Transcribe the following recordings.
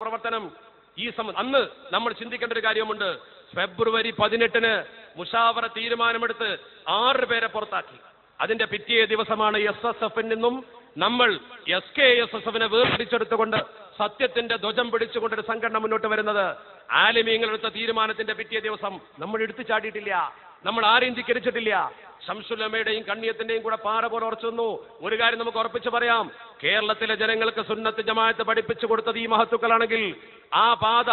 പ്രവർത്തനം അന്ന് നമ്മൾ ചിന്തിക്കേണ്ട ഒരു കാര്യമുണ്ട്. ഫെബ്രുവരി 18 മുഷാവറ തീരുമാനമെടുത്ത് 6 പേരെ പുറത്താക്കി. അതിന്റെ പിറ്റേ ദിവസമാണ് SSF നിന്നും നമ്മൾ SKSSF വേർതിരിച്ചെടുത്തുകൊണ്ട് സത്യത്തിന്റെ ധ്വജം പിടിച്ചുകൊണ്ടൊരു സംഘടന മുന്നോട്ട് വരുന്നത്. ആലിമീങ്ങളെടുത്ത തീരുമാനത്തിന്റെ പിറ്റേ ദിവസം നമ്മൾ എടുത്തു ചാടിയിട്ടില്ല, നമ്മൾ ആരെയും ധിക്കരിച്ചിട്ടില്ല. ശംസുലമയുടെയും കണ്ണിയത്തിന്റെയും കൂടെ പാറ പോലെ ഉറച്ചുന്നു. ഒരു കാര്യം നമുക്ക് ഉറപ്പിച്ചു പറയാം, കേരളത്തിലെ ജനങ്ങൾക്ക് സുന്നത്ത് ജമാഅത്ത് പഠിപ്പിച്ചു കൊടുത്തത് ഈ മഹത്തുക്കളാണെങ്കിൽ ആ പാത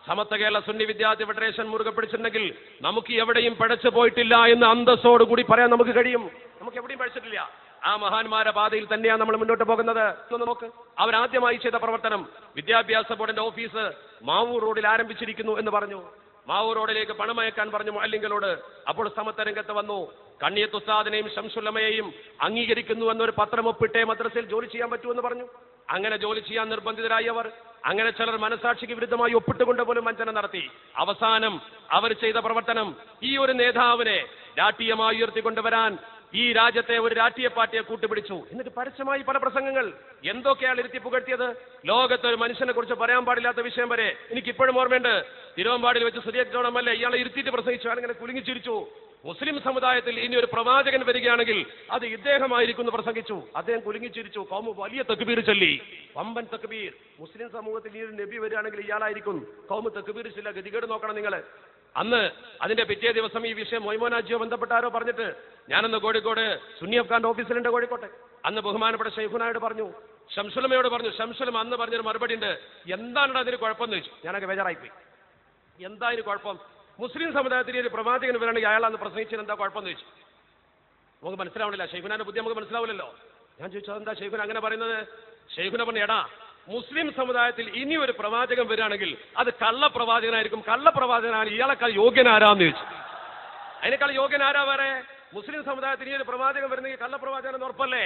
സമത്വ കേരള സുന്നി വിദ്യാർത്ഥി ഫെഡറേഷൻ മുറുകെ പിടിച്ചിട്ടുണ്ടെങ്കിൽ നമുക്ക് എവിടെയും പഴച്ചു പോയിട്ടില്ല എന്ന് അന്തസ്സോടുകൂടി പറയാൻ നമുക്ക് കഴിയും. നമുക്ക് എവിടെയും പഴിച്ചിട്ടില്ല. ആ മഹാന്മാരുടെ പാതയിൽ തന്നെയാണ് നമ്മൾ മുന്നോട്ട് പോകുന്നത്. നോക്ക്, അവരാദ്യമായി ചെയ്ത പ്രവർത്തനം വിദ്യാഭ്യാസ ബോർഡിന്റെ ഓഫീസ് മാവൂർ റോഡിൽ ആരംഭിച്ചിരിക്കുന്നു എന്ന് പറഞ്ഞു. മാവൂർ റോഡിലേക്ക് പണമയക്കാൻ പറഞ്ഞു മുഅല്ലിങ്ങളോട്. അപ്പോൾ സമത്വ രംഗത്ത് വന്നു. കണ്ണിയത്ത് ഉസ്താദിനെയും ശംസുലമയെയും അംഗീകരിക്കുന്നു എന്നൊരു പത്രം ഒപ്പിട്ടേ മദ്രസയിൽ ജോലി ചെയ്യാൻ പറ്റുമെന്ന് പറഞ്ഞു. അങ്ങനെ ജോലി ചെയ്യാൻ നിർബന്ധിതരായി അവർ. അങ്ങനെ ചിലർ മനസാക്ഷിക്ക് വിരുദ്ധമായി ഒപ്പിട്ടുകൊണ്ട് പോലും വഞ്ചന നടത്തി. അവസാനം അവർ ചെയ്ത പ്രവർത്തനം ഈ ഒരു നേതാവിനെ രാഷ്ട്രീയമായി ഉയർത്തിക്കൊണ്ടുവരാൻ ഈ രാജ്യത്തെ ഒരു രാഷ്ട്രീയ പാർട്ടിയെ കൂട്ടുപിടിച്ചു. എന്നിട്ട് പരസ്യമായി പല പ്രസംഗങ്ങൾ എന്തൊക്കെയാണ് ഇരുത്തി പുകഴ്ത്തിയത്. ലോകത്തെ ഒരു മനുഷ്യനെ കുറിച്ച് പറയാൻ പാടില്ലാത്ത വിഷയം വരെ എനിക്കിപ്പോഴും ഓർമ്മയുണ്ട്. തിരുവമ്പാടിൽ വെച്ച് സുരേഷ് ഇയാളെ ഇരുത്തിയിട്ട് പ്രസംഗിച്ചു. അയാളിങ്ങനെ കുലുങ്ങിച്ചിരിച്ചു. മുസ്ലിം സമുദായത്തിൽ ഇനി ഒരു പ്രവാചകൻ വരികയാണെങ്കിൽ അത് ഇദ്ദേഹമായിരിക്കും എന്ന് പ്രസംഗിച്ചു. അദ്ദേഹം കുലുങ്ങിച്ചിരിച്ചു. കൗമ് വലിയ തക്ബീർ ചൊല്ലി, വമ്പൻ തക്ബീർ. മുസ്ലിം സമൂഹത്തിൽ ഈ ഒരു നബി വരികയാണെങ്കിൽ ഇയാളായിരിക്കും. കൗമ് തക്ബീർ ചൊല്ല. ഗതികേട് നോക്കണം നിങ്ങൾ. അന്ന് അതിന്റെ പിറ്റേ ദിവസം ഈ വിഷയം മൊയ്മോനാജിയോ ബന്ധപ്പെട്ട ആരോ പറഞ്ഞിട്ട് ഞാനന്ന് കോഴിക്കോട് സുന്നി അഫ്ഗാന്റെ ഓഫീസിലുണ്ട് കോഴിക്കോട്ടെ. അന്ന് ബഹുമാനപ്പെട്ട ഷെയ്ഖുനായോട് പറഞ്ഞു, ശംസുലമയോട് പറഞ്ഞു. ശംസുലമ അന്ന് പറഞ്ഞൊരു മറുപടി ഉണ്ട്. എന്താണ് അതിന് കുഴപ്പമെന്ന് ചോദിച്ചു. ഞാനൊക്കെ ബേജാറായിപ്പോയി. എന്താ ഇതിന് കുഴപ്പം? മുസ്ലിം സമുദായത്തിന് ഒരു പ്രവാചകൻ വരാണെങ്കിൽ അയാളാന്ന് പ്രസംഗിച്ചത് എന്താ കുഴപ്പമെന്ന് ചോദിച്ചു. നമുക്ക് മനസ്സിലാവണില്ല. ഷെയ്ഖുനാന്റെ ബുദ്ധി നമുക്ക് മനസ്സിലാവില്ലല്ലോ. ഞാൻ ചോദിച്ചു അതെന്താ ഷെയ്ഖുന അങ്ങനെ പറയുന്നത്? ഷെയ്ഖുന പറഞ്ഞു, എടാ മുസ്ലിം സമുദായത്തിൽ ഇനി ഒരു പ്രവാചകൻ വരികയാണെങ്കിൽ അത് കള്ളപ്രവാചകനായിരിക്കും. കള്ളപ്രവാചകനാണ് ഇയാളെക്കാൾ യോഗ്യനാരാന്ന് ചോദിച്ചു. അതിനേക്കാൾ യോഗ്യനാരാ വേറെ? മുസ്ലിം സമുദായത്തിൽ ഇനി ഒരു പ്രവാചകൻ വരുന്നെങ്കിൽ കള്ളപ്രവാചകൻ എന്ന് ഉറപ്പല്ലേ?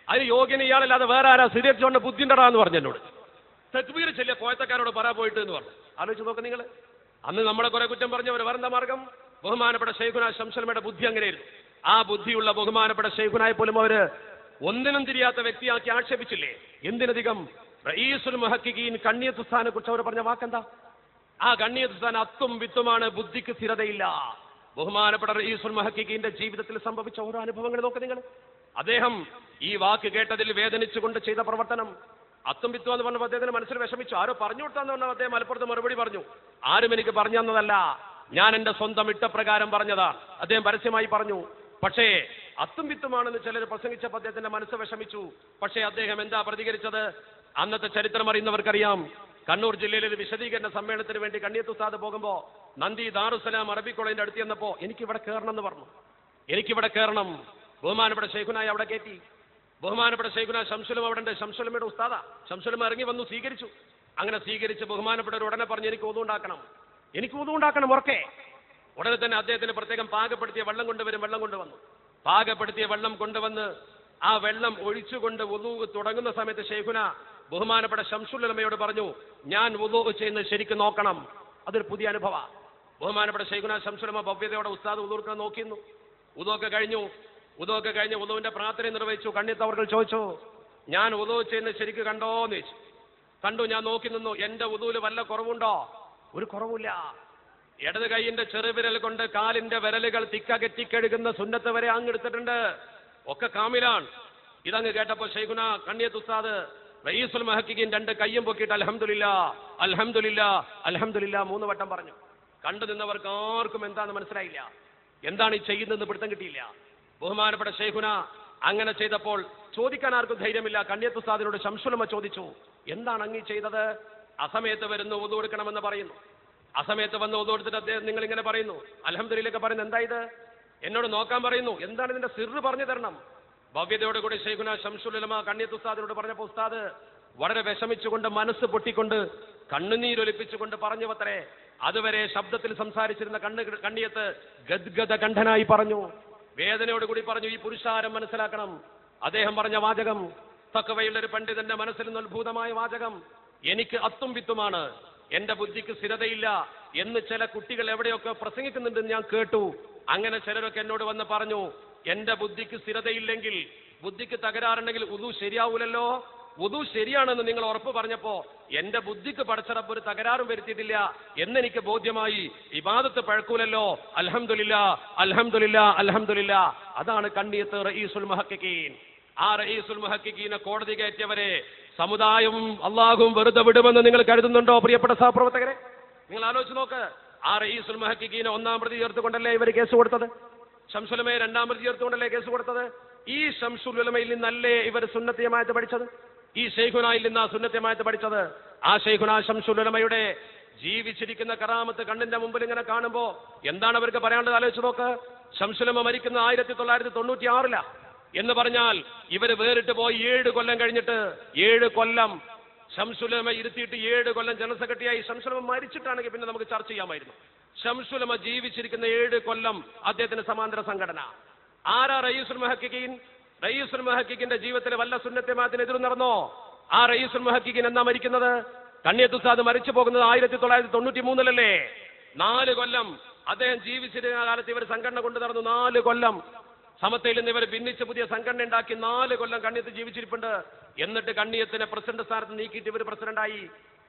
അതിന് യോഗ്യന് ഇയാളല്ലാതെ വേറെ ആരാ? സിരിയസ് ജോണിന്റെ ബുദ്ധിണ്ടടാന്ന് പറഞ്ഞു എന്നോട്. തക്ബീർ ചൊല്ലിയ കോയത്തക്കാരോട് പറയാ പോയിട്ട് എന്ന് പറഞ്ഞു. ആലോചിച്ച് നോക്ക് നിങ്ങൾ. അന്ന് നമ്മളെ കുറെ കുറ്റം പറഞ്ഞവർ വേറെന്താ മാർഗം? ബഹുമാനപ്പെട്ട ഷെയ്ഖുന ശംസുലമയുടെ ബുദ്ധി അങ്ങനെയായിരുന്നു. ആ ബുദ്ധിയുള്ള ബഹുമാനപ്പെട്ട ഷെയ്ഖുനായ പോലും അവര് ഒന്നിനും തിരിയാത്ത വ്യക്തിയാക്കി ആക്ഷേപിച്ചില്ലേ? എന്തിനധികം റഈസുൽ മുഹഖിഖീൻ കണ്ണിയത്ത് ഉസ്താദിനെ കുറിച്ച് അവർ പറഞ്ഞ വാക്കെന്താ? ആ കണ്ണിയത്ത് ഉസ്താദ് അത്തും വിത്തുമാണ്, ബുദ്ധിക്ക് സ്ഥിരതയില്ല. ബഹുമാനപ്പെട്ട റഈസുൽ മുഹഖിഖീന്റെ ജീവിതത്തിൽ സംഭവിച്ച ഓരോ അനുഭവങ്ങൾ നോക്ക് നിങ്ങൾ. അദ്ദേഹം ഈ വാക്ക് കേട്ടതിൽ വേദനിച്ചുകൊണ്ട് ചെയ്ത പ്രവർത്തനം അത്തും വിത്തു എന്ന് പറഞ്ഞപ്പോൾ അദ്ദേഹത്തിന് മനസ്സിൽ വിഷമിച്ചു. ആരോ പറഞ്ഞു കൊടുത്താന്ന് പറഞ്ഞാൽ അദ്ദേഹം മലപ്പുറത്ത് മറുപടി പറഞ്ഞു, ആരും എനിക്ക് പറഞ്ഞു തന്നതല്ല, ഞാൻ എന്റെ സ്വന്തം ഇഷ്ടപ്രകാരം പറഞ്ഞതാ. അദ്ദേഹം പരസ്യമായി പറഞ്ഞു. പക്ഷേ അത്തും വിത്തുമാണെന്ന് ചിലർ പ്രസംഗിച്ചപ്പോൾ അദ്ദേഹത്തിന്റെ മനസ്സ് വിഷമിച്ചു. പക്ഷേ അദ്ദേഹം എന്താ പ്രതികരിച്ചത്? അന്നത്തെ ചരിത്രം അറിയുന്നവർക്കറിയാം. കണ്ണൂർ ജില്ലയിലെ ഒരു വിശദീകരണ സമ്മേളനത്തിന് വേണ്ടി കണ്ണിയത്ത് ഉസ്താദ് പോകുമ്പോ നന്ദി ദാറുസലാം അറബി കോളേജിന്റെ അടുത്ത് ചെന്നപ്പോ എനിക്കിവിടെ കയറണം എന്ന് പറഞ്ഞു. എനിക്കിവിടെ കയറണം. ബഹുമാനപ്പെട്ട ഷെയ്ഖുനായി അവിടെ കയറ്റി. ബഹുമാനപ്പെട്ട ഷെയ്ഖുന ശംസുലമ അവിടെ ഉണ്ട്. ശംസുലമയുടെ ഉസ്താദാ. ശംസുലമ ഇറങ്ങി വന്നു, സ്വീകരിച്ചു. അങ്ങനെ സ്വീകരിച്ച് ബഹുമാനപ്പെട്ടവർ ഉടനെ പറഞ്ഞു, എനിക്ക് ഒതുണ്ടാക്കണം, എനിക്ക് ഒതുണ്ടാക്കണം ഉറക്കെ. ഉടനെ തന്നെ അദ്ദേഹത്തിന് പ്രത്യേകം പാകപ്പെടുത്തിയ വെള്ളം കൊണ്ടുവരും. വെള്ളം കൊണ്ടുവന്നു. പാകപ്പെടുത്തിയ വെള്ളം കൊണ്ടുവന്ന് ആ വെള്ളം ഒഴിച്ചുകൊണ്ട് വുളു തുടങ്ങുന്ന സമയത്ത് ഷെയ്ഖുന ബഹുമാനപ്പെട്ട ശംസുലമയോട് പറഞ്ഞു, ഞാൻ വുളു ചെയ്യുന്നത് ശരിക്കും നോക്കണം. അതൊരു പുതിയ അനുഭവ. ബഹുമാനപ്പെട്ട ഷെയ്ഖുന ശംസുലമ ഭവ്യതയോടെ ഉസ്താദ് വുളുക്കെ നോക്കിയിരുന്നു. വുളുക്കെ കഴിഞ്ഞു. വുളുവിന്റെ പ്രാർത്ഥന നിർവഹിച്ചു. കണ്ണിയത്ത് അവർ ചോദിച്ചു, ഞാൻ വുളു ചെയ്യുന്നത് ശരിക്കും കണ്ടോന്ന് ചോദിച്ചു. കണ്ടു, ഞാൻ നോക്കി നിന്നു. എന്റെ വുളുവില് വല്ല കുറവുണ്ടോ? ഒരു കുറവില്ല. ഇടത് കൈയിന്റെ ചെറുവിരൽ കൊണ്ട് കാലിന്റെ വിരലുകൾ തിക്കകെറ്റിക്കഴുകുന്ന സുന്നത്ത് വരെ അങ്ങെടുത്തിട്ടുണ്ട്. ഒക്കെ കാമിലാണ്. ഇതങ്ങ് കേട്ടപ്പോ ഷെയ്ഖുന കണ്ണിയത്ത് ഉസ്താദ് റഈസുൽ മുഹഖിഖീൻ 2 കയ്യും പൊക്കിയിട്ട് അൽഹംദുലില്ലാ അൽഹംദുലില്ലാ അൽഹംദുലില്ലാ 3 വട്ടം പറഞ്ഞു. കണ്ടു നിന്നവർക്ക് ആർക്കും എന്താണെന്ന് മനസ്സിലായില്ല. എന്താണ് ഈ ചെയ്യുന്നതെന്ന് പിടുത്തം കിട്ടിയില്ല. ബഹുമാനപ്പെട്ട ഷെയ്ഖുന അങ്ങനെ ചെയ്തപ്പോൾ ചോദിക്കാൻ ആർക്കും ധൈര്യമില്ല. കണ്ണിയത്ത് ഉസ്താദിനോട് ശംസുലമ ചോദിച്ചു, എന്താണ് അങ്ങ് ചെയ്തത്? അസമയത്ത് വരുന്നു, വുളു എടുക്കണമെന്ന് പറയുന്നു. അസമയത്ത് വന്ന് വുളു എടുത്തിട്ട് അദ്ദേഹം നിങ്ങൾ ഇങ്ങനെ പറയുന്നു, അൽഹംദുലില്ലയൊക്കെ പറയുന്നു. എന്താ ഇത്? എന്നോട് നോക്കാൻ പറയുന്നു. എന്താണ് ഇതിന്റെ സിറ് പറഞ്ഞു തരണം. ഭവ്യതയോടുകൂടി ഷെയ്ഖുന ശംസുലമ കണ്ണിയത്ത് ഉസ്താദിനോട് പറഞ്ഞപ്പോൾ ഉസ്താദ് വളരെ വിഷമിച്ചുകൊണ്ട് മനസ്സ് പൊട്ടിക്കൊണ്ട് കണ്ണുനീരൊലിപ്പിച്ചുകൊണ്ട് പറഞ്ഞു അത്രേ. അതുവരെ ശബ്ദത്തിൽ സംസാരിച്ചിരുന്ന കണ്ണിയത്ത് ഗദ്ഗദ കണ്ഠനായി പറഞ്ഞു. വേദനയോടുകൂടി പറഞ്ഞു, ഈ പുരുഷാരം മനസ്സിലാക്കണം. അദ്ദേഹം പറഞ്ഞ വാചകം തഖ്വയുള്ള ഒരു പണ്ഡിതന്റെ മനസ്സിൽ നിന്ന് ഉത്ഭൂതമായ വാചകം, എനിക്ക് അത്തും വിത്തുമാണ്, എന്റെ ബുദ്ധിക്ക് സ്ഥിരതയില്ല എന്ന് ചില കുട്ടികൾ എവിടെയൊക്കെ പ്രസംഗിക്കുന്നുണ്ടെന്ന് ഞാൻ കേട്ടു. അങ്ങനെ ചിലരൊക്കെ എന്നോട് വന്ന് പറഞ്ഞു, എന്റെ ബുദ്ധിക്ക് സ്ഥിരതയില്ലെങ്കിൽ, ബുദ്ധിക്ക് തകരാറുണ്ടെങ്കിൽ ഉദു ശരിയാവൂലല്ലോ, വുദു ശരിയാണെന്ന് നിങ്ങൾ ഉറപ്പ് പറഞ്ഞപ്പോ എന്റെ ബുദ്ധിക്ക് പടച്ചറപ്പ് ഒരു തകരാറും വരുത്തിയിട്ടില്ല എന്നെനിക്ക് ബോധ്യമായി. ഇബാദത്ത് പഴക്കൂലല്ലോ. അൽഹംദുലില്ലാ അൽഹംദുലില്ലാ അൽഹംദുലില്ലാ. അതാണ് കണ്ണിയത്ത് റഈസുൽ മുഹഖിഖീൻ. ആ റഈസുൽ മുഹഖിഖീനെ കോടതി കയറ്റിയവരെ സമുദായവും അള്ളാഹുവും വെറുതെ വിടുമെന്ന് നിങ്ങൾ കരുതുന്നുണ്ടോ പ്രിയപ്പെട്ട സഹപ്രവർത്തകരെ? നിങ്ങൾ ആലോചിച്ച് നോക്ക്. ആ റഈസുൽ മുഹഖിഖീനെ 1-ാം പ്രതി ചേർത്തുകൊണ്ടല്ലേ ഇവർ കേസ് കൊടുത്തത്? ശംസുലമയെ 2-ാം പ്രതി ചേർത്തുകൊണ്ടല്ലേ കേസ് കൊടുത്തത്? ഈ ശംസുലമയിൽ നിന്നല്ലേ ഇവർ സുന്നത്ത് ജമാഅത്ത് പഠിച്ചത്? ഈ ശൈഖുനായിൽ നിന്നാ സുന്നത്ത് ജമാഅത്ത് പഠിച്ചത്. ആ ശൈഖുന ശംസുലമയുടെ ജീവിച്ചിരിക്കുന്ന കറാമത്ത് കണ്ണിന്റെ മുമ്പിൽ ഇങ്ങനെ കാണുമ്പോ എന്താണ് അവർക്ക് പറയാനുള്ളത് ആലോചിച്ച് നോക്ക്. ശംസുലമ മരിക്കുന്ന 1996 എന്ന് പറഞ്ഞാൽ ഇവര് വേറിട്ട് പോയി 7 കൊല്ലം കഴിഞ്ഞിട്ട്, 7 കൊല്ലം ശംസുലമ ഇരുത്തിയിട്ട് 7 കൊല്ലം ജനറൽ സെക്രട്ടറിയായി. ശംസുലമ മരിച്ചിട്ടാണെങ്കിൽ പിന്നെ നമുക്ക് ചർച്ച ചെയ്യാമായിരുന്നു. ശംസുലമ ജീവിച്ചിരിക്കുന്ന 7 കൊല്ലം അദ്ദേഹത്തിന് സമാന്തര സംഘടന. ആരാ റഈസുൽ മുഹഖിഖീൻ? റഈസുൽ മുഹഖിഖിന്റെ ജീവിതത്തിലെ വല്ല സുന്നത്ത് ജമാഅത്തിന് എതിര് നടന്നോ? ആ റഈസുൽ മുഹഖിഖീൻ എന്നാ മരിക്കുന്നത്? കണ്ണിയത്ത് ഉസ്താദ് മരിച്ചു പോകുന്നത് 1993 4 കൊല്ലം അദ്ദേഹം ജീവിച്ചിരുന്ന കാലത്ത് ഇവർ സംഘടന കൊണ്ടു നടന്നു. 4 കൊല്ലം സമത്തയിൽ നിന്ന് ഇവർ ഭിന്നിച്ച് പുതിയ സംഘടന ഉണ്ടാക്കി. 4 കൊല്ലം കണ്ണിയത്ത് ജീവിച്ചിരിപ്പുണ്ട്. എന്നിട്ട് കണ്ണിയത്തിനെ പ്രസിഡന്റ് സ്ഥാനത്ത് നീക്കിയിട്ട് ഇവർ പ്രസിഡന്റായി.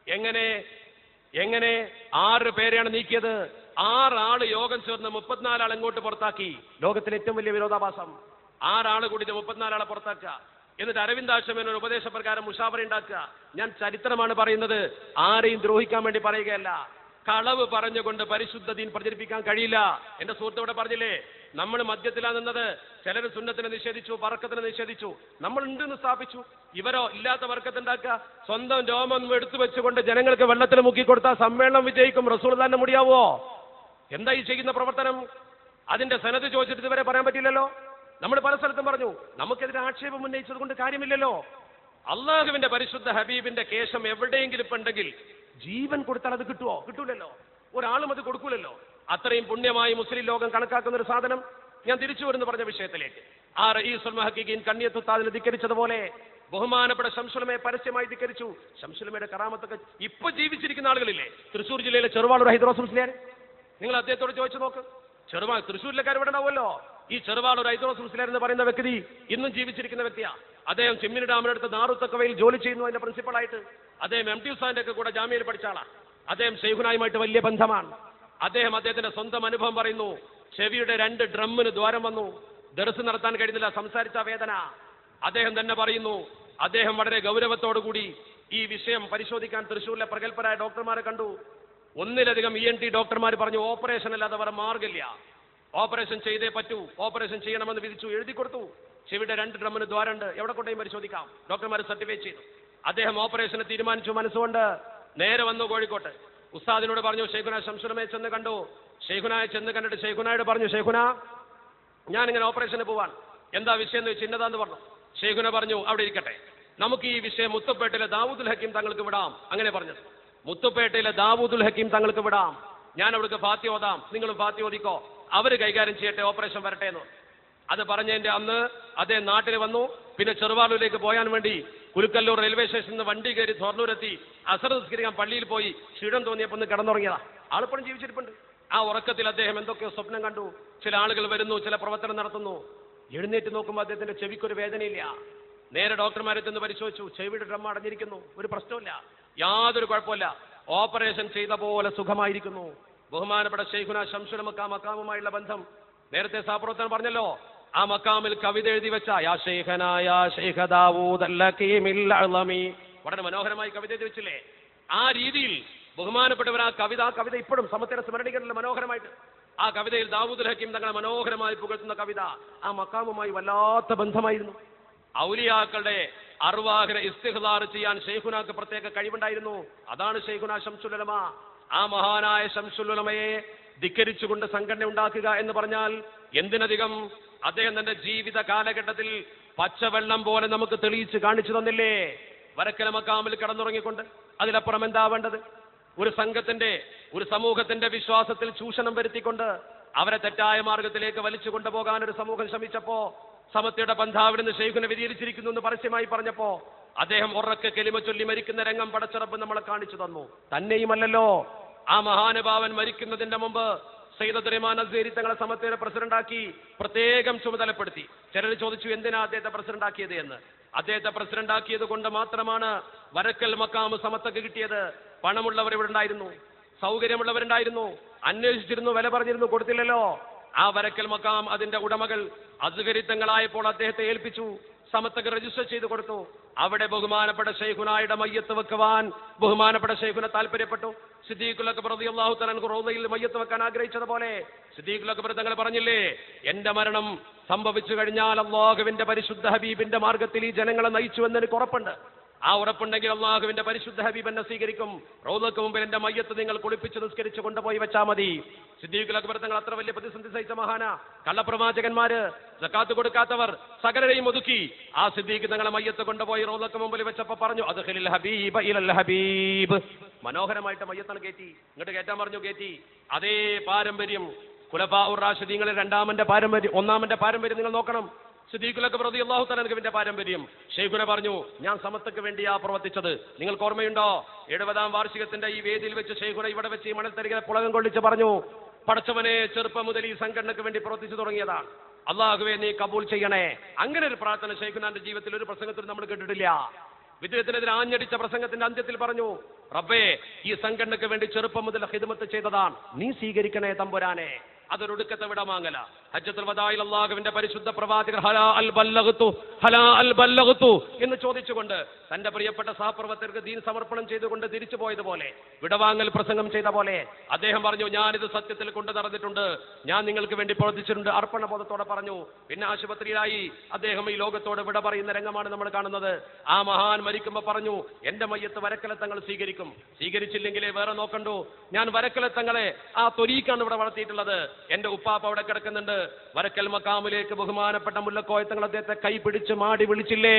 എങ്ങനെ 6 പേരെയാണ് നീക്കിയത്? 6 ആള് യോഗം ചേർന്ന് 34 ആൾ അങ്ങോട്ട് പുറത്താക്കി. ലോകത്തിലെ ഏറ്റവും വലിയ വിരോധാഭാസം. 6 ആള് കൂടി 34 ആളെ പുറത്താക്കുക. എന്നിട്ട് അരവിന്ദ് ആശ്രമേനൊരു ഉപദേശപ്രകാരം മുഷാവറ ഉണ്ടാക്കുക. ഞാൻ ചരിത്രമാണ് പറയുന്നത്, ആരെയും ദ്രോഹിക്കാൻ വേണ്ടി പറയുകയല്ല. കളവ് പറഞ്ഞുകൊണ്ട് പരിശുദ്ധ ദീൻ പ്രചരിപ്പിക്കാൻ കഴിയില്ല. എന്റെ സുഹൃത്ത് ഇവിടെ പറഞ്ഞില്ലേ, നമ്മൾ മദ്യത്തിലാ നിന്നത്. ചിലർ സുന്നത്തിനെ നിഷേധിച്ചു, ബർക്കത്തിനെ നിഷേധിച്ചു. നമ്മൾ ഉണ്ടെന്ന് സ്ഥാപിച്ചു. ഇവരോ ഇല്ലാത്ത ബർക്കത്തുണ്ടാക്കുക. സ്വന്തം രോമം എടുത്തു വെച്ചുകൊണ്ട് ജനങ്ങൾക്ക് വെള്ളത്തിൽ മുക്കിക്കൊടുത്താൽ സമ്മേളനം വിജയിക്കും. റസൂലുള്ളാഹിന്റെ മുടിയാവോ? എന്താ ഈ ചെയ്യുന്ന പ്രവർത്തനം? അതിന്റെ സനത് ചോദിച്ചിട്ട് ഇതുവരെ പറയാൻ പറ്റില്ലല്ലോ. നമ്മൾ പല സ്ഥലത്തും പറഞ്ഞു, നമുക്കെതിരെ ആക്ഷേപം ഉന്നയിച്ചത് കൊണ്ട് കാര്യമില്ലല്ലോ. അള്ളാഹുവിന്റെ പരിശുദ്ധ ഹബീബിന്റെ കേശം എവിടെയെങ്കിലും ഇപ്പൊ ഉണ്ടെങ്കിൽ ജീവൻ കൊടുത്താൽ അത് കിട്ടുമോ? കിട്ടൂലല്ലോ. ഒരാളും അത് കൊടുക്കൂലല്ലോ. അത്രയും പുണ്യമായി മുസ്ലിം ലോകം കണക്കാക്കുന്ന ഒരു സാധനം. ഞാൻ തിരിച്ചു വരുന്നു പറഞ്ഞ വിഷയത്തിലേക്ക്. ആ റഈസുൽ മുഹഖിഖീൻ കണ്ണിയത്ത് ഉസ്താദിനെ ധിക്കരിച്ചതുപോലെ ബഹുമാനപ്പെട്ട ശംസുലമയെ പരസ്യമായി ധിക്കരിച്ചു. ശംസുലമയുടെ കറാമത്തൊക്കെ ഇപ്പൊ ജീവിച്ചിരിക്കുന്ന ആളുകളില്ലേ? തൃശ്ശൂർ ജില്ലയിലെ ചെറുവാളൂർ ഹൈദ്രോസ് മുസ്ലിയാർ, നിങ്ങൾ അദ്ദേഹത്തോട് ചോദിച്ചു നോക്ക്. തൃശ്ശൂരിലേക്കാർ ഇവിടെ ഉണ്ടാവുമല്ലോ. ഈ ചെറുവാളൂർ ഹൈദ്രോസ് മുസ്ലിയാർ എന്ന് പറയുന്ന വ്യക്തി ഇന്നും ജീവിച്ചിരിക്കുന്ന വ്യക്തിയാ. അദ്ദേഹം ചെമ്മിനി ഡാമിനടുത്ത് ദാറുത്തക്കവയിൽ ജോലി ചെയ്യുന്നു, അതിന്റെ പ്രിൻസിപ്പളായിട്ട്. അദ്ദേഹം MT ഉസ്താദിന്റെ ഒക്കെ കൂടെ ജാമ്യയിൽ പഠിച്ച ആളാ. അദ്ദേഹം ശൈഖുനായുമായിട്ട് വലിയ ബന്ധമാണ്. അദ്ദേഹത്തിന്റെ സ്വന്തം അനുഭവം പറയുന്നു. ചെവിയുടെ 2 ഡ്രമ്മിന് ദ്വാരം വന്നു. ദർസ് നടത്താൻ കഴിഞ്ഞില്ല, സംസാരിച്ച വേദന. അദ്ദേഹം തന്നെ പറയുന്നു, അദ്ദേഹം വളരെ ഗൗരവത്തോടുകൂടി ഈ വിഷയം പരിശോധിക്കാൻ തൃശ്ശൂരിലെ പ്രഗത്ഭരായ ഡോക്ടർമാരെ കണ്ടു. 1-ലധികം ENT ഡോക്ടർമാർ പറഞ്ഞു ഓപ്പറേഷൻ അല്ലാതെ വേറെ മാർഗമില്ല, ഓപ്പറേഷൻ ചെയ്തേ പറ്റൂ, ഓപ്പറേഷൻ ചെയ്യണമെന്ന് വിധിച്ചു. എഴുതി കൊടുത്തു. ചെവിയുടെ 2 ഡ്രമ്മിന് ദ്വാരമുണ്ട്, എവിടെ കൊണ്ടേയും പരിശോധിക്കാം. ഡോക്ടർമാർ സർട്ടിഫൈ ചെയ്തു. അദ്ദേഹം ഓപ്പറേഷന് തീരുമാനിച്ചു. മനസ്സുകൊണ്ട് നേരെ വന്നു കോഴിക്കോട്ട്. ഉസ്താദിനോട് പറഞ്ഞു, ശൈഖുന ശംസുലമയെ ചെന്ന് കണ്ടു. ശൈഖുനായെ ചെന്ന് കണ്ടിട്ട് ശൈഖുനായോട് പറഞ്ഞു, ശൈഖുന ഞാനിങ്ങനെ ഓപ്പറേഷന് പോവാൻ, എന്താ വിഷയം എന്ന് ചിന്നതാന്ന് പറഞ്ഞു. ശൈഖുന പറഞ്ഞു, അവിടെ ഇരിക്കട്ടെ, നമുക്ക് ഈ വിഷയം മുത്തുപ്പേട്ടയിലെ ദാവൂദുൽ ഹക്കീം തങ്ങൾക്ക് വിടാം. അങ്ങനെ പറഞ്ഞത്. മുത്തുപ്പേട്ടയിലെ ദാവൂദുൽ ഹക്കീം തങ്ങൾക്ക് വിടാം, ഞാൻ അവിടേക്ക് ഫാത്തി ഓതാം, നിങ്ങളും ഫാത്തി ഓതിക്കോ, അവര് കൈകാര്യം ചെയ്യട്ടെ, ഓപ്പറേഷൻ വരട്ടെ എന്ന്. അത് പറഞ്ഞതിന്റെ അന്ന് അദ്ദേഹം നാട്ടിൽ വന്നു. പിന്നെ ചെറുവാളൂരിലേക്ക് പോയാൻ വേണ്ടി കുലുക്കല്ലൂർ റെയിൽവേ സ്റ്റേഷനിൽ നിന്ന് വണ്ടി കയറി തൊർണൂരെത്തി. അസർ നിസ്കരിക്കാൻ പള്ളിയിൽ പോയി. ക്ഷീണം തോന്നിയപ്പോൾ ഒന്ന് കിടന്നുറങ്ങിയതാ. ആളിപ്പോഴും ജീവിച്ചിരിപ്പുണ്ട്. ആ ഉറക്കത്തിൽ അദ്ദേഹം എന്തൊക്കെയോ സ്വപ്നം കണ്ടു. ചില ആളുകൾ വരുന്നു, ചില പ്രവർത്തനം നടത്തുന്നു. എഴുന്നേറ്റ് നോക്കുമ്പോൾ അദ്ദേഹത്തിന്റെ ചെവിക്കൊരു വേദനയില്ല. നേരെ ഡോക്ടർമാരെ ചെന്ന് പരിശോധിച്ചു. ചെവിയുടെ ഡ്രം അടഞ്ഞിരിക്കുന്നു, ഒരു പ്രശ്നമില്ല, യാതൊരു കുഴപ്പമില്ല, ഓപ്പറേഷൻ ചെയ്ത പോലെ സുഖമായിരിക്കുന്നു. ബഹുമാനപ്പെട്ട ശൈഖുന ശംസുലമക്ക് ആ മക്കാമുമായുള്ള ബന്ധം നേരത്തെ സഹപ്രവർത്തനം പറഞ്ഞല്ലോ. ആ മക്കാമിൽ കവിത എഴുതി വെച്ച യാ ശൈഖനാ യാ ശൈഖ ദാവൂദ് അൽ-ഹകീമിൽ അഅ്ളമി, വളരെ മനോഹരമായി കവിത എഴുതി വെച്ചില്ലേ. ആ രീതിയിൽ ബഹുമാനപ്പെട്ടവർ ആ കവിത ഇപ്പോഴും സമത്തിനെ സ്മരണിക്കുന്നില്ല മനോഹരമായിട്ട്. ആ കവിതയിൽ ദാവൂദുൽ ഹക്കീം തങ്ങളെ മനോഹരമായി പുകഴ്ത്തുന്ന കവിത ആ മക്കാമുമായി വല്ലാത്ത ബന്ധമായിരുന്നു. ഔലിയാക്കളുടെ അർവാഹിനെ ഇസ്തിഗ്ഫാർ ചെയ്യാൻ ശൈഖുനാക്ക് പ്രത്യേക കഴിവുണ്ടായിരുന്നു. അതാണ് ശൈഖുന ശംസുൽ ഉലമ. ആ മഹാനായ ശംസുൽ ഉലമയെ ധിക്കരിച്ചുകൊണ്ട് സംഘടന ഉണ്ടാക്കുക എന്ന് പറഞ്ഞാൽ എന്തിനധികം അദ്ദേഹം തന്റെ ജീവിത കാലഘട്ടത്തിൽ പച്ചവെള്ളം പോലെ നമുക്ക് തെളിയിച്ച് കാണിച്ചു തന്നില്ലേ? വരക്കല മക്കാമിൽ കിടന്നുറങ്ങിക്കൊണ്ട്. അതിലപ്പുറം എന്താ വേണ്ടത്? ഒരു സംഘത്തിന്റെ, ഒരു സമൂഹത്തിന്റെ വിശ്വാസത്തിൽ ചൂഷണം വരുത്തിക്കൊണ്ട് അവരെ തെറ്റായ മാർഗത്തിലേക്ക് വലിച്ചു കൊണ്ടുപോകാൻ ഒരു സമൂഹം ശ്രമിച്ചപ്പോ, സമത്യയുടെ പന്ഥാവിൽ നിന്ന് ശൈഖുനെ വ്യതിരിച്ചിരിക്കുന്നു എന്ന് പരസ്യമായി പറഞ്ഞപ്പോ അദ്ദേഹം ഉറക്കെ കെലിമ ചൊല്ലി മരിക്കുന്ന രംഗം പടച്ചിറപ്പ് നമ്മളെ കാണിച്ചു തന്നു. തന്നെയുമല്ലല്ലോ, ആ മഹാനുഭാവൻ മരിക്കുന്നതിന്റെ മുമ്പ് സയ്യിദ് റഹ്മാൻ അസ്സേരി തങ്ങളെ സമത്യയുടെ പ്രസിഡന്റാക്കി പ്രത്യേകം ചുമതലപ്പെടുത്തി. ചിലർ ചോദിച്ചു എന്തിനാ അദ്ദേഹത്തെ പ്രസിഡന്റാക്കിയത് എന്ന്. അദ്ദേഹത്തെ പ്രസിഡന്റ് ആക്കിയത് കൊണ്ട് മാത്രമാണ് വരക്കൽ മക്കാമ് സമത്തൊക്കെ കിട്ടിയത്. പണമുള്ളവർ ഇവിടെ ഉണ്ടായിരുന്നു, സൗകര്യമുള്ളവരുണ്ടായിരുന്നു, അന്വേഷിച്ചിരുന്നു, വില പറഞ്ഞിരുന്നു, കൊടുത്തില്ലല്ലോ. ആ വരക്കൽ മക്കാം അതിന്റെ ഉടമകൾ അസ്ഗരിത്തങ്ങളായപ്പോൾ അദ്ദേഹത്തെ ഏൽപ്പിച്ചു, സമത്തൊക്കെ രജിസ്റ്റർ ചെയ്ത് കൊടുത്തു. അവിടെ ബഹുമാനപ്പെട്ട ശൈഖുനായുടെ മയ്യത്ത് വെക്കുവാൻ ബഹുമാനപ്പെട്ട ശൈഖുന താല്പര്യപ്പെട്ടു. സിദ്ദീഖുൽ അക്ബർ റളിയല്ലാഹു തആല അൻഹു റൗദയിൽ മയ്യത്ത് വെക്കാൻ ആഗ്രഹിച്ചതുപോലെ സിദ്ദീഖുൽ അക്ബർ തങ്ങൾ പറഞ്ഞില്ലേ, എന്റെ മരണം സംഭവിച്ചു കഴിഞ്ഞാൽ അല്ലാഹുവിന്റെ പരിശുദ്ധ ഹബീബിന്റെ മാർഗത്തിൽ ഈ ജനങ്ങളെ നയിച്ചു എന്ന് എനിക്ക് ഉറപ്പുണ്ട്. ആ ഉറപ്പുണ്ടെങ്കിൽ അല്ലാഹുവിന്റെ പരിശുദ്ധ ഹബീബ് എന്നെ സ്വീകരിക്കും. റൗദക്ക് മുമ്പിൽ എന്റെ മയ്യത്ത് നിങ്ങൾ കുളിപ്പിച്ച് നിസ്കരിച്ച് കൊണ്ടുപോയി വെച്ചാൽ മതി. സിദ്ദീഖുൽ അക്ബർ തങ്ങൾ അത്ര വലിയ പ്രതിസന്ധി സഹിച്ച മഹാന. കള്ളപ്രവാചകന്മാര്, സക്കാത്ത് കൊടുക്കാത്തവർ സകലരെയും ഒതുക്കി ആ സിദ്ദീഖ് തങ്ങളെ മയ്യത്ത് കൊണ്ടുപോയി റൗദക്ക് മുമ്പിൽ വെച്ചപ്പോ പറഞ്ഞു, അദ്ഖിലിൽ ഹബീബ ഇലൽ ഹബീബ്. മനോഹരമായിട്ട് മയ്യത്താണ് കയറ്റി, ഇങ്ങോട്ട് കയറ്റാൻ പറഞ്ഞു, കയറ്റി. അതേ പാരമ്പര്യം ഖുലഫാഉർ റാഷിദീങ്ങളിൽ ഒന്നാമന്റെ പാരമ്പര്യം നിങ്ങൾ നോക്കണം. സിദ്ദീഖുൽ അക്ബർ റളിയല്ലാഹു തആല അൻഹുവിന്റെ പാരമ്പര്യം. ശൈഖുന പറഞ്ഞു, ഞാൻ സമത്വക്ക് വേണ്ടിയാ പ്രവർത്തിച്ചത്. നിങ്ങൾക്ക് ഓർമ്മയുണ്ടോ? 70ാം വാർഷികത്തിന്റെ ഈ വേദിയിൽ വെച്ച് ശൈഖുന ഇവിടെ വെച്ച് ഈ മണൽത്തരികളെ പുളകം കൊള്ളിച്ച് പറഞ്ഞു, പടച്ചവനെ, ചെറുപ്പം മുതൽ ഈ സംഘടനക്ക് വേണ്ടി പ്രവർത്തിച്ചു തുടങ്ങിയതാണ്. അള്ളാഹുവേ നീ കബൂൽ ചെയ്യണേ. അങ്ങനെ ഒരു പ്രാർത്ഥന ശൈഖുനാന്റെ ജീവിതത്തിൽ ഒരു പ്രസംഗത്തിൽ നമ്മൾ കേട്ടിട്ടില്ല. വിദ്യാർത്ഥിനെതിരെ ആഞ്ഞടിച്ച പ്രസംഗത്തിന്റെ അന്ത്യത്തിൽ പറഞ്ഞു, റബ്ബേ, ഈ സംഘടനക്ക് വേണ്ടി ചെറുപ്പം മുതൽ ഖിദ്മത്ത് ചെയ്തതാണ്, നീ സ്വീകരിക്കണേ തമ്പുരാനെ. അതൊരൊടുക്കത്തെ വിടമാങ്ങല. ഹജ്ജത്തുൽ വദാഇൽ അല്ലാഹുവിന്റെ പരിശുദ്ധ പ്രവാചകർ ഹലാ അൽ ബല്ലഗ്തു എന്ന് ചോദിച്ചുകൊണ്ട് തന്റെ പ്രിയപ്പെട്ട സഹപ്രവർത്തകർക്ക് ദീൻ സമർപ്പണം ചെയ്തുകൊണ്ട് തിരിച്ചു പോയതുപോലെ, വിടവാങ്ങൽ പ്രസംഗം ചെയ്ത പോലെ അദ്ദേഹം പറഞ്ഞു, ഞാനിത് സത്യത്തിൽ കൊണ്ടു നടന്നിട്ടുണ്ട്, ഞാൻ നിങ്ങൾക്ക് വേണ്ടി പ്രവർത്തിച്ചിട്ടുണ്ട്, അർപ്പണബോധത്തോടെ പറഞ്ഞു. പിന്നെ ആശുപത്രിയിലായി അദ്ദേഹം ഈ ലോകത്തോട് വിട പറയുന്ന രംഗമാണ് നമ്മൾ കാണുന്നത്. ആ മഹാൻ മരിക്കുമ്പോൾ പറഞ്ഞു, എന്റെ മയ്യത്ത് വരക്കലത്തങ്ങൾ സ്വീകരിക്കും, സ്വീകരിച്ചില്ലെങ്കിലേ വേറെ നോക്കണ്ടു. ഞാൻ വരക്കലത്തങ്ങളെ ആ തൊരീക്കാണ് ഇവിടെ വളർത്തിയിട്ടുള്ളത്. എന്റെ ഉപ്പാപ്പ അവിടെ കിടക്കുന്നുണ്ട്. വരക്കൽ മക്കാമിലേക്ക് ബഹുമാനപ്പെട്ട മുല്ലക്കോയത്തങ്ങൾ അദ്ദേഹത്തെ കൈപിടിച്ച് മാടി വിളിച്ചില്ലേ?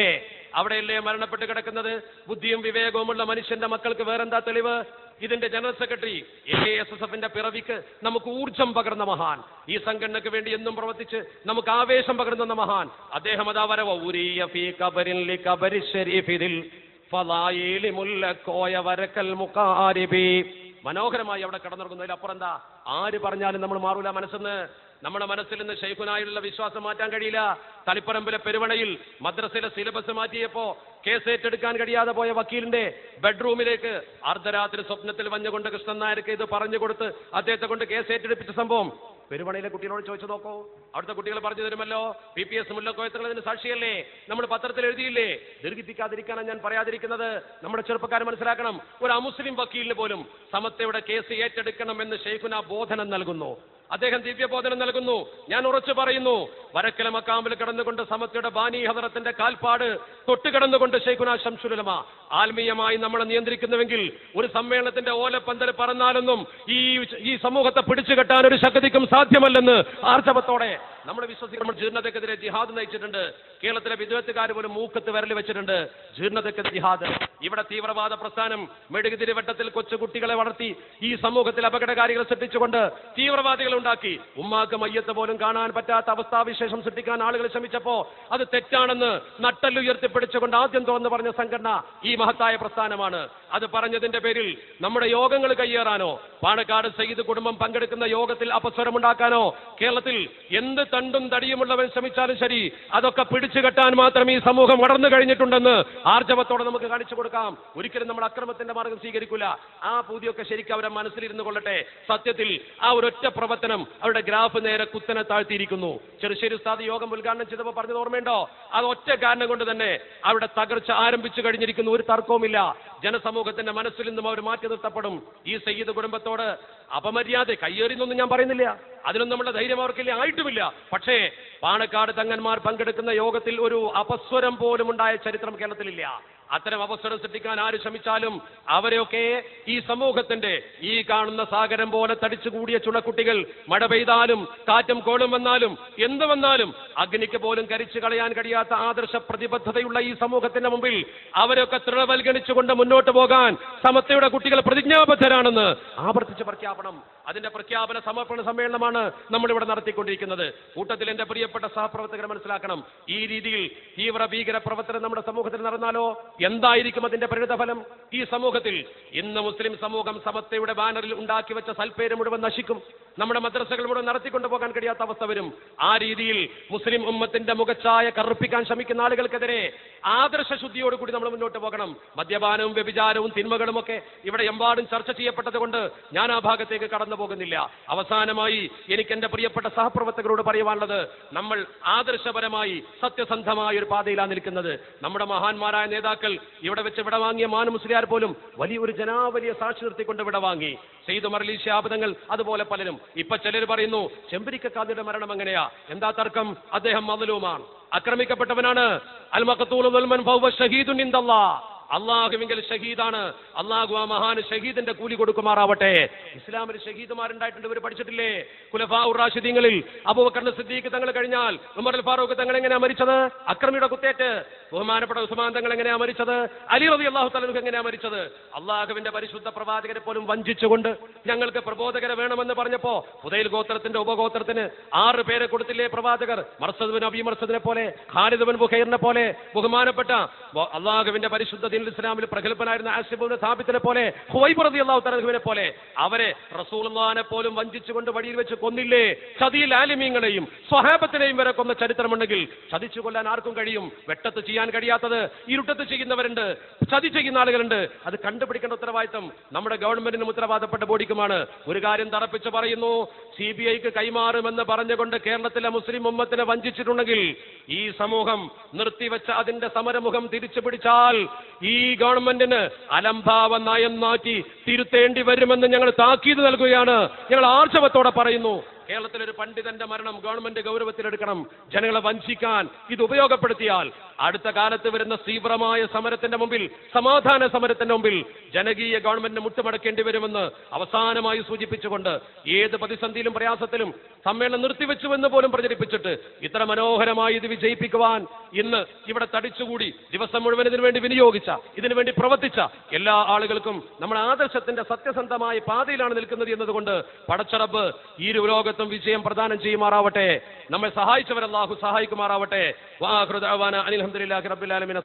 അവിടെയല്ലേ മരണപ്പെട്ട് കിടക്കുന്നത്? ബുദ്ധിയും വിവേകവുമുള്ള മനുഷ്യന്റെ മക്കൾക്ക് വേറെന്താ തെളിവ്? ഇതിന്റെ ജനറൽ സെക്രട്ടറി ASSFന്റെ പിറവിക്ക് നമുക്ക് ഊർജം പകർന്ന മഹാൻ, ഈ സംഘടനക്ക് വേണ്ടി എന്നും പ്രവർത്തിച്ച് നമുക്ക് ആവേശം പകർന്ന മഹാൻ അദ്ദേഹം. അതാ വരവ മുല്ലക്കോയ വരക്കൽ മുഖാരിബി. മനോഹരമായി അവിടെ കടന്നിറങ്ങുന്നതിൽ അപ്പുറം എന്താ? ആര് പറഞ്ഞാലും നമ്മൾ മാറൂല. മനസ്സെന്ന് നമ്മുടെ മനസ്സിൽ നിന്ന് ശൈഖുനായുള്ള വിശ്വാസം മാറ്റാൻ കഴിയില്ല. തളിപ്പറമ്പിലെ പെരുവണയിൽ മദ്രസയിലെ സിലബസ് മാറ്റിയപ്പോ കേസ് ഏറ്റെടുക്കാൻ കഴിയാതെ പോയ വക്കീലിന്റെ ബെഡ്റൂമിലേക്ക് അർദ്ധരാത്രി സ്വപ്നത്തിൽ വന്നുകൊണ്ട് കൃഷ്ണൻ നായർക്ക് ഇത് പറഞ്ഞു കൊടുത്ത് അദ്ദേഹത്തെ കൊണ്ട് കേസ് ഏറ്റെടുപ്പിച്ച സംഭവം പെരുവണയിലെ കുട്ടികളോട് ചോദിച്ചു നോക്കൂ. അവിടുത്തെ കുട്ടികൾ പറഞ്ഞു തരുമല്ലോ. PPS മുല്ലക്കോയത്തങ്ങൾ അതിന് സാക്ഷിയല്ലേ, നമ്മൾ പത്രത്തിൽ എഴുതിയില്ലേ. ദീർഘിപ്പിക്കാതിരിക്കാനാണ് ഞാൻ പറയാതിരിക്കുന്നത്. നമ്മുടെ ചെറുപ്പക്കാർ മനസ്സിലാക്കണം, ഒരു അമുസ്ലിം വക്കീലിന് പോലും സമത്വയുടെ കേസ് ഏറ്റെടുക്കണമെന്ന് ശൈഖുന ബോധനം നൽകുന്നു. അദ്ദേഹം ദിവ്യബോധനം നൽകുന്നു. ഞാൻ ഉറച്ചു പറയുന്നു, വരക്കല മക്കാമിൽ കിടന്നുകൊണ്ട് സമത്വയുടെ ബാനി ഹദറത്തിന്റെ കാൽപ്പാട് തൊട്ടുകിടന്നുകൊണ്ട് ശൈഖുന ശംസുൽ ഉലമ ആത്മീയമായി നമ്മളെ നിയന്ത്രിക്കുന്നുവെങ്കിൽ ഒരു സമ്മേളനത്തിന്റെ ഓലപ്പന്തൽ പറന്നാലൊന്നും ഈ സമൂഹത്തെ പിടിച്ചു കെട്ടാൻ ഒരു ശക്തിക്കും സാധ്യമല്ലെന്ന് ആർജവത്തോടെ നമ്മൾ വിശ്വസിക്കും. നമ്മൾ ജീർണതക്കെതിരെ ജിഹാദ് നയിച്ചിട്ടുണ്ട്. കേരളത്തിലെ വിദ്വത്തുകാർ പോലും മൂക്കത്ത് വിരൽ വെച്ചിട്ടുണ്ട്. ജീർണതക്കെതിരെ ജിഹാദ്. ഇവിടെ തീവ്രവാദ പ്രസ്ഥാനം മെഴുകുതിരി വട്ടത്തിൽ കൊച്ചുകുട്ടികളെ വളർത്തി ഈ സമൂഹത്തിൽ അപകടകാരികൾ സൃഷ്ടിച്ചുകൊണ്ട് തീവ്രവാദികൾ ഉണ്ടാക്കി. ഉമ്മാക്ക് മയ്യത്ത് പോലും കാണാൻ പറ്റാത്ത അവസ്ഥാവിശേഷം സൃഷ്ടിക്കാൻ ആളുകൾ ശ്രമിച്ചപ്പോ അത് തെറ്റാണെന്ന് നട്ടല്ലുയർത്തിപ്പിടിച്ചുകൊണ്ട് ആദ്യം തുറന്നു പറഞ്ഞ സംഘടന ഈ മഹത്തായ പ്രസ്ഥാനമാണ്. അത് പറഞ്ഞതിന്റെ പേരിൽ നമ്മുടെ യോഗങ്ങൾ കയ്യേറാനോ പാണക്കാട് സയ്യിദ് കുടുംബം പങ്കെടുക്കുന്ന യോഗത്തിൽ അപസ്വരമുണ്ടാക്കാനോ കേരളത്തിൽ എന്ത് തണ്ടും തടിയുമുള്ളവൻ ശ്രമിച്ചാലും ശരി, അതൊക്കെ പിടിച്ചുകെട്ടാൻ മാത്രം ഈ സമൂഹം വളർന്നു കഴിഞ്ഞിട്ടുണ്ടെന്ന് ആർജവത്തോടെ നമുക്ക് കാണിച്ചു കൊടുക്കാം. ഒരിക്കലും നമ്മൾ അക്രമത്തിന്റെ മാർഗം സ്വീകരിക്കില്ല. ആ പൂതിയൊക്കെ ശരിക്കും അവരെ മനസ്സിലിരുന്നു കൊള്ളട്ടെ. സത്യത്തിൽ ആ ഒരൊറ്റ പ്രവർത്തനം അവരുടെ ഗ്രാഫ് നേരെ കുത്തനെ താഴ്ത്തിയിരിക്കുന്നു. ചെറുശ്ശേരി ഉസ്താദ് യോഗം ഉദ്ഘാടനം ചെയ്തപ്പോൾ പറഞ്ഞത് ഓർമ്മയുണ്ടോ? അത് ഒറ്റ കാരണം കൊണ്ട് തന്നെ അവരുടെ തകർച്ച ആരംഭിച്ചു കഴിഞ്ഞിരിക്കുന്നു. ഒരു തർക്കവുമില്ല. ജനസമൂഹത്തിന്റെ മനസ്സിൽ നിന്നും അവർ മാറ്റി നിർത്തപ്പെടും. ഈ സയ്യിദ് കുടുംബത്തോട് അപമര്യാദ കയ്യേറിയെന്നൊന്നും ഞാൻ പറയുന്നില്ല. അതിനൊന്നും നമ്മുടെ ധൈര്യം അവർക്കില്ല, ആയിട്ടുമില്ല. പക്ഷേ പാണക്കാട് തങ്ങന്മാർ പങ്കെടുക്കുന്ന യോഗത്തിൽ ഒരു അപസ്വരം പോലും ഉണ്ടായ ചരിത്രം കേരളത്തിലില്ല. അത്തരം അവസരം സൃഷ്ടിക്കാൻ ആര് ശ്രമിച്ചാലും അവരെയൊക്കെ ഈ സമൂഹത്തിന്റെ ഈ കാണുന്ന സാഗരം പോലെ തടിച്ചുകൂടിയ ചുണക്കുട്ടികൾ മഴ പെയ്താലും കാറ്റും കോളും വന്നാലും എന്ത് വന്നാലും അഗ്നിക്ക് പോലും കരിച്ചു കളയാൻ കഴിയാത്ത ആദർശ പ്രതിബദ്ധതയുള്ള ഈ സമൂഹത്തിന്റെ മുമ്പിൽ അവരൊക്കെ തൃണവൽഗണിച്ചുകൊണ്ട് മുന്നോട്ട് പോകാൻ സമത്വയുടെ കുട്ടികൾ പ്രതിജ്ഞാബദ്ധരാണെന്ന് ആവർത്തിച്ച് പ്രഖ്യാപനം. അതിന്റെ പ്രഖ്യാപന സമർപ്പണ സമ്മേളനമാണ് നമ്മളിവിടെ നടത്തിക്കൊണ്ടിരിക്കുന്നത്. കൂട്ടത്തിൽ എന്റെ പ്രിയപ്പെട്ട സഹപ്രവർത്തകരെ മനസ്സിലാക്കണം, ഈ രീതിയിൽ തീവ്ര ഭീകര പ്രവർത്തനം നമ്മുടെ സമൂഹത്തിൽ നടന്നാലോ എന്തായിരിക്കും അതിന്റെ പരിണിതഫലം? ഈ സമൂഹത്തിൽ ഇന്ന് മുസ്ലിം സമൂഹം സമത്വയുടെ ബാനറിൽ ഉണ്ടാക്കി വെച്ച സൽപ്പേര് മുഴുവൻ നശിക്കും. നമ്മുടെ മദ്രസകൾ മുഴുവൻ നടത്തിക്കൊണ്ടു പോകാൻ കഴിയാത്ത അവസ്ഥ വരും. ആ രീതിയിൽ മുസ്ലിം ഉമ്മത്തിന്റെ മുഖച്ഛായ കറുപ്പിക്കാൻ ശ്രമിക്കുന്ന ആളുകൾക്കെതിരെ ആദർശശുദ്ധിയോടുകൂടി നമ്മൾ മുന്നോട്ട് പോകണം. മദ്യപാനവും വ്യഭിചാരവും തിന്മകളുമൊക്കെ ഇവിടെ എമ്പാടും ചർച്ച ചെയ്യപ്പെട്ടത് കൊണ്ട് ഞാൻ ആ ഭാഗത്തേക്ക് കടന്നു പോകുന്നില്ല. അവസാനമായി എനിക്ക് എന്റെ പ്രിയപ്പെട്ട സഹപ്രവർത്തകരോട് പറയുവാനുള്ളത്, നമ്മൾ ആദർശപരമായി സത്യസന്ധമായ ഒരു പാതയിലാണ് നിൽക്കുന്നത്. നമ്മുടെ മഹാന്മാരായ നേതാക്കൾ ഇവിടെ വെച്ച് വിട വാങ്ങിയ മാനു മുസ്ലിയാർ പോലും വലിയൊരു ജനാവലിയെ സാക്ഷി നിർത്തിക്കൊണ്ട് വിട വാങ്ങി. സെയ്ദ് ഉമർ അലി ശിഹാബ് തങ്ങൾ, അതുപോലെ പലരും. ഇപ്പൊ ചിലർ പറയുന്നു ചെമ്പരിക്കാദിയുടെ മരണം എങ്ങനെയാ? എന്താ തർക്കം? അദ്ദേഹം മദ്ലൂമാണ്, ആക്രമിക്കപ്പെട്ടവനാണ്. അൽ മഖ്തൂലു ദുൽമൻ ഫഹുവ ഷഹീദുൻ ഇൻദല്ലാഹ്. അള്ളാഹുവിങ്കൽ ഷഹീദാണ്. അള്ളാഹു ആ മഹാന് ഷഹീദിന്റെ കൂലി കൊടുക്കുമാറാവട്ടെ. ഇസ്ലാമിൽ ഷഹീദുമാരുണ്ടായിട്ടുണ്ട്, ഇവർ പഠിച്ചിട്ടില്ലേ? ഖുലഫാഉർ റാഷിദീങ്ങളിൽ അബൂബക്കർ സിദ്ദീഖ് തങ്ങൾ കഴിഞ്ഞാൽ ഉമർ അൽ ഫാറൂഖ് തങ്ങൾ എങ്ങനെയാ മരിച്ചത്? അക്രമിയുടെ കുത്തേറ്റ്. ബഹുമാനപ്പെട്ട ഉസ്മാൻ തങ്ങൾ എങ്ങനെയാ മരിച്ചത്? അലി റളിയല്ലാഹു തആല എങ്ങനെയാ മരിച്ചത്? അള്ളാഹുവിന്റെ പരിശുദ്ധ പ്രവാചകരെ പോലും വഞ്ചിച്ചുകൊണ്ട് ഞങ്ങൾക്ക് പ്രബോധകരെ വേണമെന്ന് പറഞ്ഞപ്പോ ഹുദൈൽ ഗോത്രത്തിന്റെ ഉപഗോത്രത്തിന് 6 പേരെ കൊടുത്തില്ലേ പ്രവാചകർ? മർസദ് ബിൻ അബി മർസദിനെ പോലെ, ഖാലിദ് ബിൻ ബുഖൈറിനെ പോലെ, ബഹുമാനപ്പെട്ട അള്ളാഹുവിന്റെ പരിശുദ്ധ ഇസ്ലാമിൽ പ്രഗത്ഭനായിരുന്ന ആസിബ് ഇബ്നു സാബിത്തിനെ പോലെ, ഖുവൈബ് റളിയല്ലാഹു തആലയെ പോലെ അവരെ റസൂലുള്ളാഹിനെ പോലും വഞ്ചിച്ചുകൊണ്ട് വഴിയിൽ വെച്ച് കൊന്നില്ലേ? ചതിയിൽ ആലിമീങ്ങളെയും സ്വഹാബത്തിനെയും വരെ കൊന്ന ചരിത്രമുണ്ടെങ്കിൽ ചതിച്ചു കൊല്ലാൻ ആർക്കും കഴിയും. വെട്ടത്ത് ചെയ്യാൻ കഴിയാത്തത് ഇരുട്ടത്ത് ചെയ്യുന്നവരുണ്ട്, ചതി ചെയ്യുന്ന ആളുകളുണ്ട്. അത് കണ്ടുപിടിക്കേണ്ട ഉത്തരവാദിത്തം നമ്മുടെ ഗവൺമെന്റിനും ഉത്തരവാദപ്പെട്ട ബോഡിക്കുമാണ്. ഒരു കാര്യം തറപ്പിച്ച് പറയുന്നു, CBIക്ക് കൈമാറുമെന്ന് പറഞ്ഞുകൊണ്ട് കേരളത്തിലെ മുസ്ലിം ഉമ്മത്തിനെ വഞ്ചിച്ചിട്ടുണ്ടെങ്കിൽ ഈ സമൂഹം നിർത്തിവെച്ച അതിന്റെ സമരമുഖം തിരിച്ചു പിടിച്ചാൽ ഈ ഗവൺമെന്റിന് അലംഭാവ നയം മാറ്റി തിരുത്തേണ്ടി വരുമെന്ന് ഞങ്ങൾ താക്കീത് നൽകുകയാണ്. ഞങ്ങൾ ആർജവത്തോടെ പറയുന്നു, കേരളത്തിലൊരു പണ്ഡിതന്റെ മരണം ഗവൺമെന്റ് ഗൗരവത്തിലെടുക്കണം. ജനങ്ങളെ വഞ്ചിക്കാൻ ഇത് ഉപയോഗപ്പെടുത്തിയാൽ അടുത്ത കാലത്ത് വരുന്ന തീവ്രമായ സമരത്തിന്റെ മുമ്പിൽ, സമാധാന സമരത്തിന്റെ മുമ്പിൽ ജനകീയ ഗവൺമെന്റിന് മുട്ടുമടക്കേണ്ടി വരുമെന്ന് അവസാനമായി സൂചിപ്പിച്ചുകൊണ്ട് ഏത് പ്രതിസന്ധിയിലും പ്രയാസത്തിലും സമ്മേളനം നിർത്തിവെച്ചുവെന്ന് പോലും പ്രചരിപ്പിച്ചിട്ട് ഇത്ര മനോഹരമായി ഇത് വിജയിപ്പിക്കുവാൻ ഇന്ന് ഇവിടെ തടിച്ചുകൂടി ദിവസം മുഴുവൻ ഇതിനു വേണ്ടി വിനിയോഗിച്ച, ഇതിനു വേണ്ടി പ്രവർത്തിച്ച എല്ലാ ആളുകൾക്കും നമ്മുടെ ആദർശത്തിന്റെ സത്യസന്ധമായ പാതയിലാണ് നിൽക്കുന്നത് എന്നതുകൊണ്ട് പടച്ചറബ് ഈ ലോകത്തും വിജയം പ്രദാനം ചെയ്യുമാറാവട്ടെ. നമ്മെ സഹായിച്ചവർ അല്ലാഹു സഹായിക്കുമാറാവട്ടെ. വആഖിറു ദഅവാന അനിൽ ഹംദുലില്ലാഹി റബ്ബിൽ ആലമീൻ.